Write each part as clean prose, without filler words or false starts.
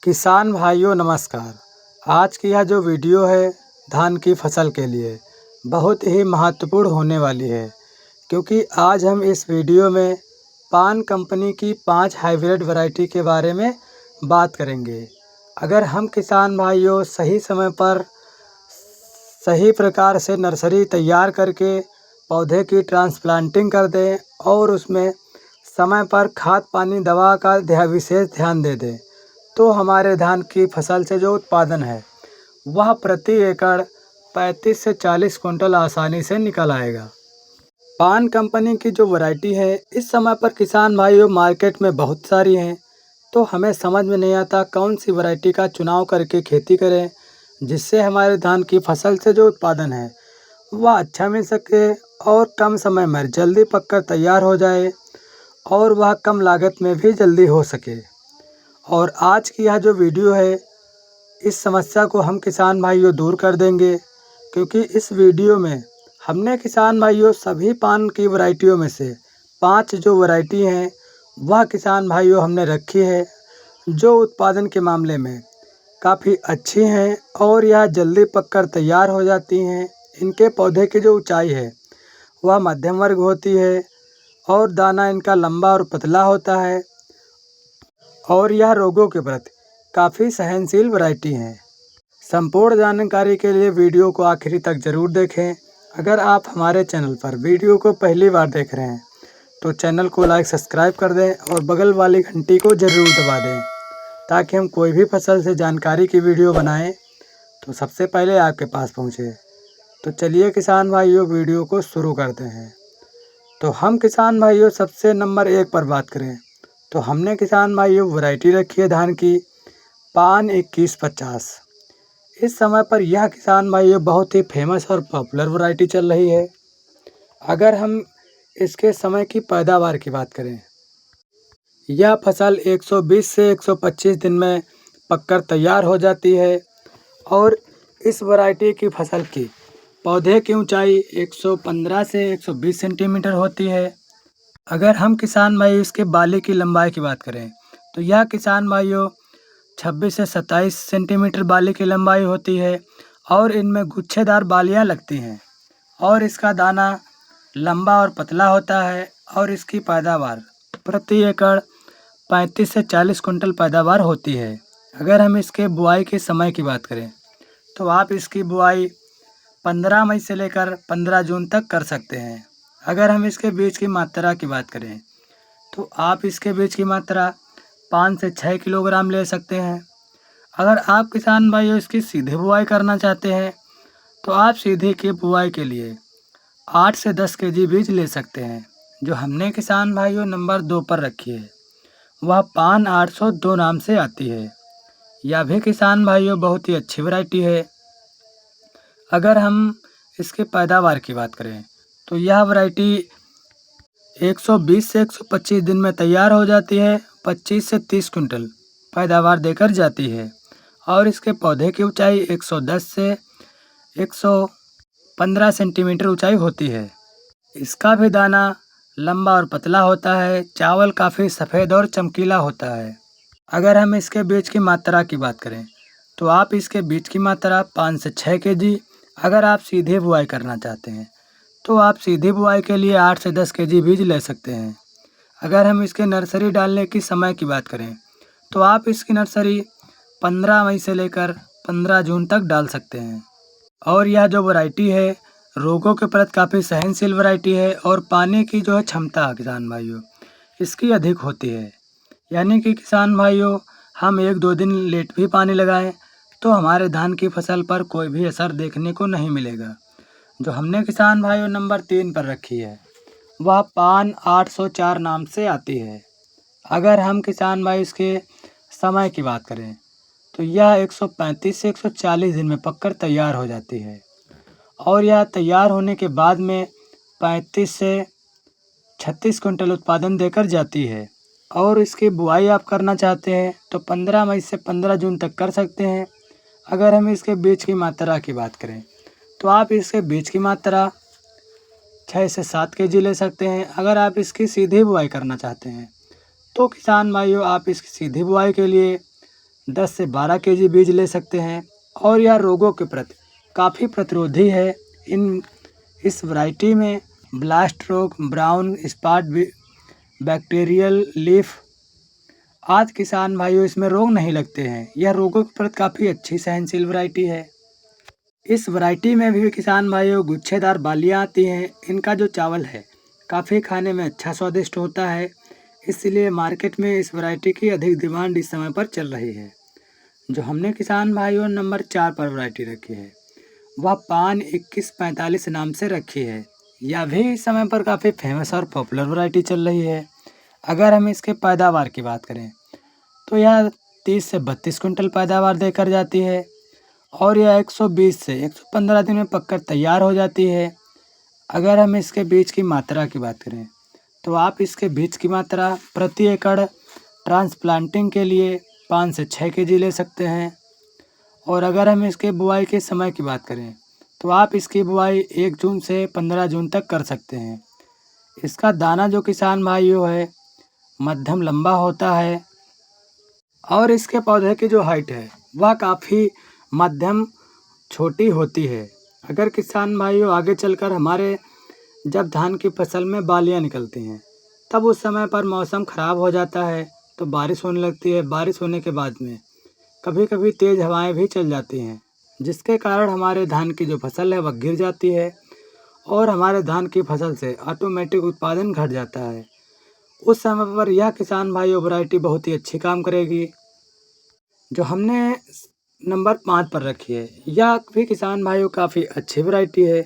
किसान भाइयों नमस्कार। आज की यह जो वीडियो है धान की फसल के लिए बहुत ही महत्वपूर्ण होने वाली है, क्योंकि आज हम इस वीडियो में पान कंपनी की 5 हाइब्रिड वैरायटी के बारे में बात करेंगे। अगर हम किसान भाइयों सही समय पर सही प्रकार से नर्सरी तैयार करके पौधे की ट्रांसप्लांटिंग कर दें और उसमें समय पर खाद पानी दवा का विशेष ध्यान दे दें, तो हमारे धान की फसल से जो उत्पादन है वह प्रति एकड़ 35 से 40 कुंटल आसानी से निकल आएगा। पान कंपनी की जो वैरायटी है इस समय पर किसान भाइयों मार्केट में बहुत सारी हैं, तो हमें समझ में नहीं आता कौन सी वैरायटी का चुनाव करके खेती करें जिससे हमारे धान की फसल से जो उत्पादन है वह अच्छा मिल सके और कम समय में जल्दी पककर तैयार हो जाए और वह कम लागत में भी जल्दी हो सके। और आज की यह जो वीडियो है इस समस्या को हम किसान भाइयों दूर कर देंगे, क्योंकि इस वीडियो में हमने किसान भाइयों सभी पान की वैरायटियों में से 5 जो वैरायटी हैं वह किसान भाइयों हमने रखी है जो उत्पादन के मामले में काफ़ी अच्छी हैं और यह जल्दी पककर तैयार हो जाती हैं। इनके पौधे की जो ऊंचाई है वह मध्यम वर्ग होती है और दाना इनका लंबा और पतला होता है और यह रोगों के प्रति काफ़ी सहनशील वैरायटी हैं। संपूर्ण जानकारी के लिए वीडियो को आखिरी तक ज़रूर देखें। अगर आप हमारे चैनल पर वीडियो को पहली बार देख रहे हैं तो चैनल को लाइक सब्सक्राइब कर दें और बगल वाली घंटी को ज़रूर दबा दें, ताकि हम कोई भी फसल से जानकारी की वीडियो बनाएं तो सबसे पहले आपके पास पहुंचे। तो चलिए किसान भाइयों वीडियो को शुरू करते हैं। तो हम किसान भाइयों सबसे नंबर 1 पर बात करें तो हमने किसान भाइयों वैरायटी रखी है धान की पान 2150। इस समय पर यह किसान भाइयों बहुत ही फेमस और पॉपुलर वैरायटी चल रही है। अगर हम इसके समय की पैदावार की बात करें, यह फसल 120 से 125 दिन में पककर तैयार हो जाती है और इस वैरायटी की फसल की पौधे की ऊंचाई 115 से 120 सेंटीमीटर होती है। अगर हम किसान भाई इसके बाली की लंबाई की बात करें तो यह किसान भाइयों 26 से 27 सेंटीमीटर बाली की लंबाई होती है और इनमें गुच्छेदार बालियां लगती हैं और इसका दाना लंबा और पतला होता है और इसकी पैदावार प्रति एकड़ 35 से 40 कुंटल पैदावार होती है। अगर हम इसके बुआई के समय की बात करें तो आप इसकी बुआई 15 मई से लेकर 15 जून तक कर सकते हैं। अगर हम इसके बीज की मात्रा की बात करें तो आप इसके बीज की मात्रा 5 से 6 किलोग्राम ले सकते हैं। अगर आप किसान भाइयों इसकी सीधे बुआई करना चाहते हैं तो आप सीधे की बुआई के लिए 8 से 10 केजी बीज ले सकते हैं। जो हमने किसान भाइयों नंबर 2 पर रखी है वह पान 802 नाम से आती है। यह भी किसान भाइयों बहुत ही अच्छी वैरायटी है। अगर हम इसके पैदावार की बात करें तो यह वैरायटी 120 से 125 दिन में तैयार हो जाती है, 25 से 30 कुंटल पैदावार देकर जाती है और इसके पौधे की ऊंचाई 110 से 115 सेंटीमीटर ऊंचाई होती है। इसका भी दाना लंबा और पतला होता है, चावल काफ़ी सफ़ेद और चमकीला होता है। अगर हम इसके बीज की मात्रा की बात करें तो आप इसके बीज की मात्रा 5 से 6 केजी। अगर आप सीधे बुआई करना चाहते हैं तो आप सीधी बुआई के लिए 8 से 10 केजी बीज ले सकते हैं। अगर हम इसके नर्सरी डालने की समय की बात करें तो आप इसकी नर्सरी 15 मई से लेकर 15 जून तक डाल सकते हैं। और यह जो वैरायटी है रोगों के प्रति काफ़ी सहनशील वैरायटी है और पानी की जो है क्षमता किसान भाइयों इसकी अधिक होती है। यानी कि किसान भाइयों हम 1-2 दिन लेट भी पानी लगाएं तो हमारे धान की फसल पर कोई भी असर देखने को नहीं मिलेगा। जो हमने किसान भाइयों नंबर 3 पर रखी है वह पान 804 नाम से आती है। अगर हम किसान भाई इसके समय की बात करें तो यह 135 से 140 दिन में पककर तैयार हो जाती है और यह तैयार होने के बाद में 35 से 36 कुंटल उत्पादन देकर जाती है। और इसकी बुआई आप करना चाहते हैं तो 15 मई से 15 जून तक कर सकते हैं। अगर हम इसके बीज की मात्रा की बात करें तो आप इसके बीज की मात्रा 6 से 7 केजी ले सकते हैं। अगर आप इसकी सीधी बुआई करना चाहते हैं तो किसान भाइयों आप इसकी सीधी बुआई के लिए 10 से 12 केजी बीज ले सकते हैं और यह रोगों के प्रति काफ़ी प्रतिरोधी है। इस वैरायटी में ब्लास्ट रोग, ब्राउन स्पॉट, बैक्टीरियल लीफ आदि किसान भाइयों इसमें रोग नहीं लगते हैं। यह रोगों के प्रति काफ़ी अच्छी सहनशील वैरायटी है। इस वैरायटी में भी किसान भाइयों गुच्छेदार बालियाँ आती हैं। इनका जो चावल है काफ़ी खाने में अच्छा स्वादिष्ट होता है, इसलिए मार्केट में इस वैरायटी की अधिक डिमांड इस समय पर चल रही है। जो हमने किसान भाइयों नंबर 4 पर वैरायटी रखी है वह पान 2145 नाम से रखी है। यह भी इस समय पर काफ़ी फेमस और पॉपुलर वैरायटी चल रही है। अगर हम इसके पैदावार की बात करें तो यह 30 से 32 कुंटल पैदावार देकर जाती है और यह 120 से 115 दिन में पककर तैयार हो जाती है। अगर हम इसके बीज की मात्रा की बात करें तो आप इसके बीज की मात्रा प्रति एकड़ ट्रांसप्लांटिंग के लिए 5 से 6 केजी ले सकते हैं। और अगर हम इसके बुआई के समय की बात करें तो आप इसकी बुआई 1 जून से 15 जून तक कर सकते हैं। इसका दाना जो किसान भाइयों है मध्यम लंबा होता है और इसके पौधे की जो हाइट है वह काफ़ी मध्यम छोटी होती है। अगर किसान भाइयों आगे चलकर हमारे जब धान की फसल में बालियाँ निकलती हैं तब उस समय पर मौसम ख़राब हो जाता है तो बारिश होने लगती है। बारिश होने के बाद में कभी कभी तेज़ हवाएं भी चल जाती हैं, जिसके कारण हमारे धान की जो फसल है वह गिर जाती है और हमारे धान की फसल से ऑटोमेटिक उत्पादन घट जाता है। उस समय पर यह किसान भाइयों वैरायटी बहुत ही अच्छी काम करेगी। जो हमने नंबर 5 पर रखी है यह भी किसान भाइयों काफ़ी अच्छी वैरायटी है।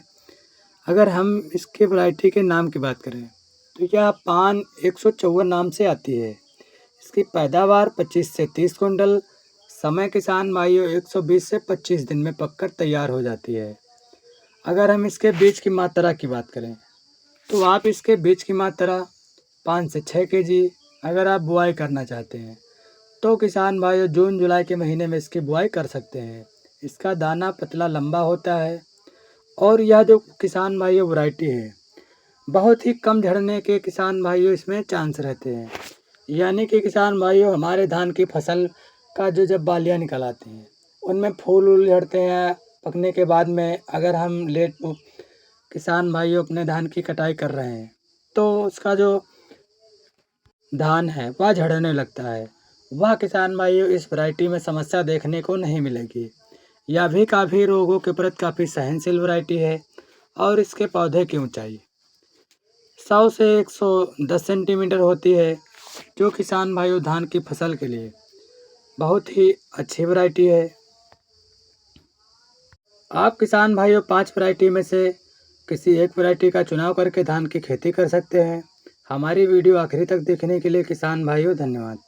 अगर हम इसके वैरायटी के नाम की बात करें तो यह पान 154 नाम से आती है। इसकी पैदावार 25 से 30 कुंटल, समय किसान भाइयों 120 से 25 दिन में पककर तैयार हो जाती है। अगर हम इसके बीज की मात्रा की बात करें तो आप इसके बीज की मात्रा 5 से 6 केजी अगर आप बुआई करना चाहते हैं तो किसान भाइयों जून जुलाई के महीने में इसकी बुआई कर सकते हैं। इसका दाना पतला लंबा होता है और यह जो किसान भाइयों वैरायटी है बहुत ही कम झड़ने के किसान भाइयों इसमें चांस रहते हैं। यानी कि किसान भाइयों हमारे धान की फसल का जो जब बालियाँ निकल आती हैं उनमें फूल वूल झड़ते हैं पकने के बाद में। अगर हम किसान भाइयों अपने धान की कटाई कर रहे हैं तो उसका जो धान है वह झड़ने लगता है। वह किसान भाइयों इस वैरायटी में समस्या देखने को नहीं मिलेगी। यह भी काफ़ी रोगों के प्रति काफ़ी सहनशील वैरायटी है और इसके पौधे की ऊंचाई 100 से 110 सेंटीमीटर होती है, जो किसान भाइयों धान की फसल के लिए बहुत ही अच्छी वैरायटी है। आप किसान भाइयों 5 वैरायटी में से किसी एक वैरायटी का चुनाव करके धान की खेती कर सकते हैं। हमारी वीडियो आखिरी तक देखने के लिए किसान भाइयों धन्यवाद।